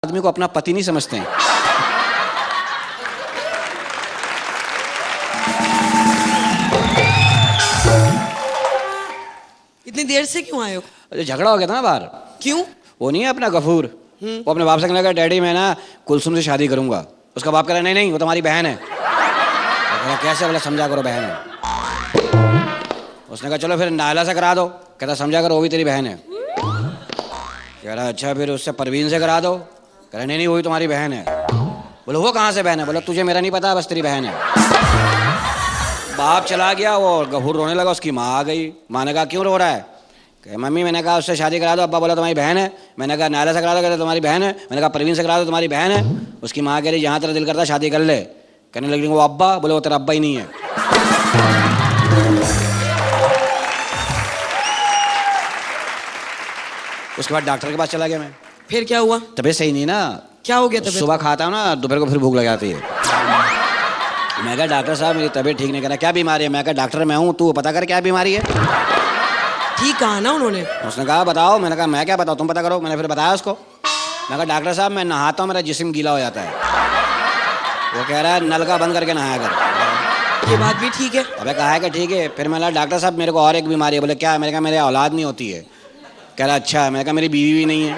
आदमी को अपना पति नहीं समझते हैं। इतनी देर से क्यों आए हो? झगड़ा हो गया था ना बाहर। क्यों? वो नहीं है अपना गफूर, वो अपने बाप से कहने लगा डैडी मैं ना कुलसुम से शादी करूंगा। उसका बाप कह रहा नहीं नहीं वो तुम्हारी बहन है। कह कैसे? बोला समझा करो बहन है। उसने कहा चलो फिर नायला से करा दो। कहता समझा करो वो भी तेरी बहन है। कह रहा अच्छा फिर उससे परवीन से करा दो। कह रहा नहीं नहीं वो भी तुम्हारी बहन है। बोलो वो कहाँ से बहन है? बोला तुझे मेरा नहीं पता बस तेरी बहन है। बाप चला गया, वो गफूर रोने लगा। उसकी माँ आ गई। माँ ने कहा क्यों रो रहा है? कहे मम्मी मैंने कहा उससे शादी करा दो। अब्बा बोला तुम्हारी बहन है। मैंने कहा नायला से करा दो। कहते तुम्हारी बहन है। मैंने कहा परवीन से करा दो तुम्हारी बहन है। उसकी माँ कह रही जहाँ तेरा दिल करता शादी कर ले। कहने लगी वो अब्बा। बोले वो तेरा अब्बा ही नहीं है। उसके बाद डॉक्टर के पास चला गया मैं। फिर क्या हुआ? तबीयत सही नहीं ना। क्या हो गया तबीयत? सुबह खाता हूँ ना दोपहर को फिर भूख लग जाती है। मैं कहा डॉक्टर साहब मेरी तबीयत ठीक नहीं कर रहा। क्या बीमारी है? मैं कहा डॉक्टर मैं हूँ तू पता कर क्या बीमारी है। ठीक कहा ना उन्होंने? उसने कहा बताओ। मैंने कहा मैं क्या बताऊँ तुम पता करो। मैंने फिर बताया उसको। मैं कहा डॉक्टर साहब मैं नहाता हूँ मेरा जिस्म गीला हो जाता है। वो कह रहा है नल का बंद करके नहाया कर। ये बात भी ठीक है। अबे कहा है कि ठीक है। फिर मैंने कहा डॉक्टर साहब मेरे को और एक बीमारी है। बोले क्या है? मैंने कहा मेरे औलाद नहीं होती है। कह रहा अच्छा है। मैंने कहा मेरी बीवी भी नहीं है।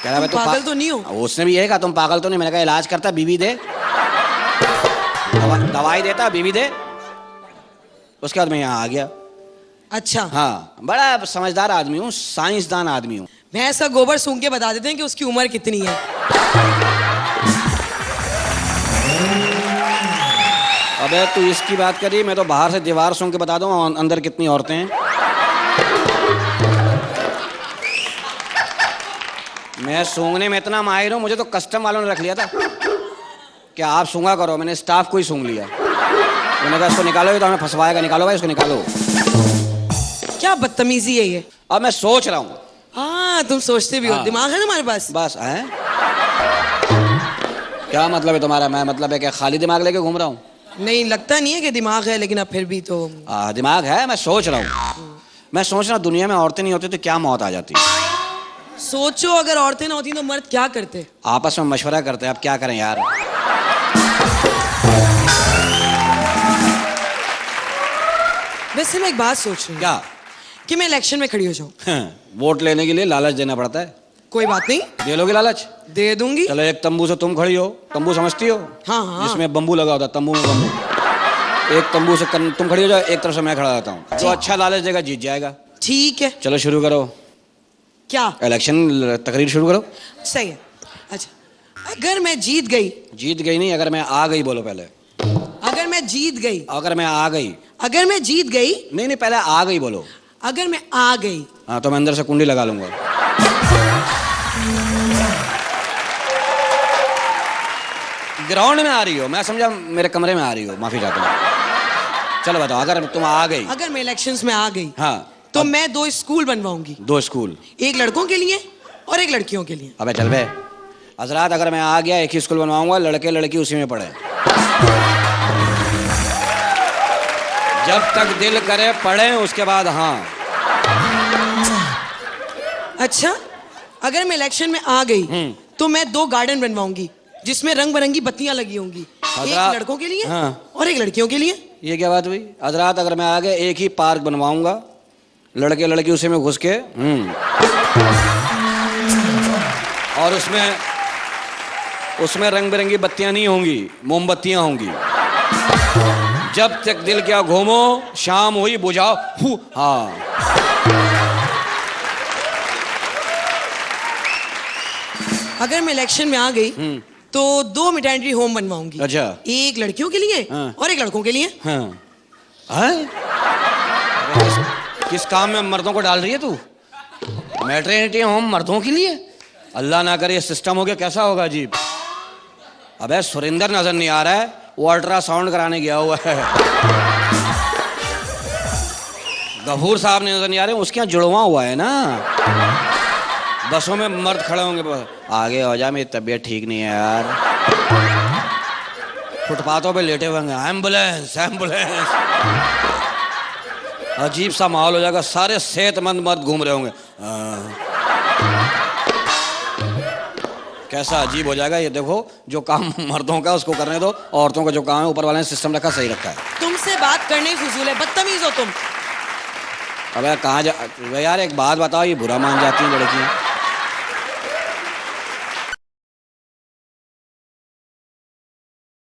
कह रहा तुम पागल तो नहीं हो? उसने भी यही कहा तुम पागल तो नहीं। मैंने कहा इलाज करता बीवी दे, दवाई देता बीवी दे। उसके बाद मैं यहाँ आ गया। अच्छा हाँ बड़ा समझदार आदमी हूँ, साइंसदान आदमी हूँ। भैंस का गोबर सूंघ के बता देते हैं कि उसकी उम्र कितनी है। अबे तू इसकी बात करी, मैं तो बाहर से दीवार सूंघ के बता दूँ अंदर कितनी औरतें हैं। मैं सूंघने में इतना माहिर हूँ, मुझे तो कस्टम वालों ने रख लिया था कि आप सूंघा करो। मैंने स्टाफ को ही सूंघ लिया। मैंने कहा इसको निकालो, ये तो हमें फंसवाएगा। निकालो भाई इसको निकालो। क्या बदतमीजी है ये। अब मैं सोच रहा हूँ। हाँ तुम सोचते भी हो। दिमाग है तुम्हारे पास? बस है। क्या मतलब है तुम्हारा? मैं मतलब है क्या खाली दिमाग लेके घूम रहा हूँ? नहीं लगता नहीं है कि दिमाग है, लेकिन अब फिर भी तो दिमाग है। मैं सोच रहा हूँ। मैं सोच रहा हूँ दुनिया में औरतें नहीं होती तो क्या मौत आ जाती। सोचो अगर औरतें ना होती तो मर्द क्या करते? आपस में मशवरा करते हैं अब क्या करें यार। वैसे मैं एक बात सोच रही हूँ। क्या? कि मैं इलेक्शन में खड़ी हो जाऊँ। वोट लेने के लिए लालच देना पड़ता है। कोई बात नहीं, दे लोगे लालच? दे दूंगी। चलो एक तंबू से तुम खड़ी हो। तंबू समझती हो? हाँ हाँ। जिसमें बम्बू लगा होता है, तंबू में बम्बू। एक तंबू से तुम खड़ी हो जाओ, एक तरफ से मैं खड़ा रहता हूँ। तो अच्छा लालच देगा जीत जाएगा। ठीक है चलो शुरू करो। क्या? इलेक्शन तकरीर शुरू करो। सही है। अच्छा अगर मैं जीत गई? जीत गई नहीं, अगर मैं आ गई बोलो पहले। अगर मैं जीत गई? अगर मैं आ गई। अगर मैं जीत गई? नहीं नहीं पहले आ गई बोलो। अगर मैं आ गई? हाँ तो मैं अंदर से कुंडी लगा लूंगा। ग्राउंड में आ रही हो, मैं समझा मेरे कमरे में आ रही हो, माफी चाहता हूँ। चलो बताओ अगर तुम आ गई। अगर मैं इलेक्शंस में आ गई हाँ तो मैं 2 स्कूल बनवाऊंगी। 2 स्कूल? एक लड़कों के लिए और एक लड़कियों के लिए। अबे चल बे हजरात, अगर मैं आ गया एक ही स्कूल बनवाऊंगा, लड़के लड़की उसी में पढ़े। जब तक दिल करे पढ़े, उसके बाद हाँ। अच्छा अगर मैं इलेक्शन में आ गई तो मैं 2 गार्डन बनवाऊंगी जिसमें रंग बिरंगी बत्तियां लगी होंगी। एक लड़कों के लिए और एक लड़कियों के लिए। ये क्या बात हुई? हजरात अगर मैं आ गया एक ही पार्क बनवाऊंगा, लड़के लड़की उसी में घुस के और उसमें रंग बिरंगी बत्तियां नहीं होंगी, मोमबत्तियां होंगी। जब तक दिल क्या घूमो, शाम हुई बुझाओ। हाँ अगर मैं इलेक्शन में आ गई तो 2 मैटरनिटी होम बनवाऊंगी। अच्छा। एक लड़कियों के लिए और एक लड़कों के लिए। हाँ। किस काम में मर्दों को डाल रही है तू? मैटरनिटी होम मर्दों के लिए? अल्लाह ना करे सिस्टम हो गया, कैसा होगा अजीब। अबे सुरेंद्र नजर नहीं आ रहा है, वो अल्ट्रासाउंड कराने गया हुआ है। गफूर साहब ने नजर नहीं आ रहे, उसके यहाँ जुड़वा हुआ है ना। बसों में मर्द खड़े होंगे, आगे हो जा मेरी तबीयत ठीक नहीं है यार। फुटपाथों पे लेटे हुए हैं, एम्बुलेंस एम्बुलेंस। अजीब सा माहौल हो जाएगा, सारे सेहतमंद मर्द घूम रहे होंगे। कैसा अजीब हो जाएगा ये। देखो, जो काम मर्दों का उसको करने दो, औरतों का जो काम है ऊपर वाले ने सिस्टम रखा, सही रखा है। तुमसे बात करने ही फिजूल है, बदतमीज हो तुम। अबे कहाँ जा यार, एक बात बताओ, ये बुरा मान जाती हैं लड़कियां?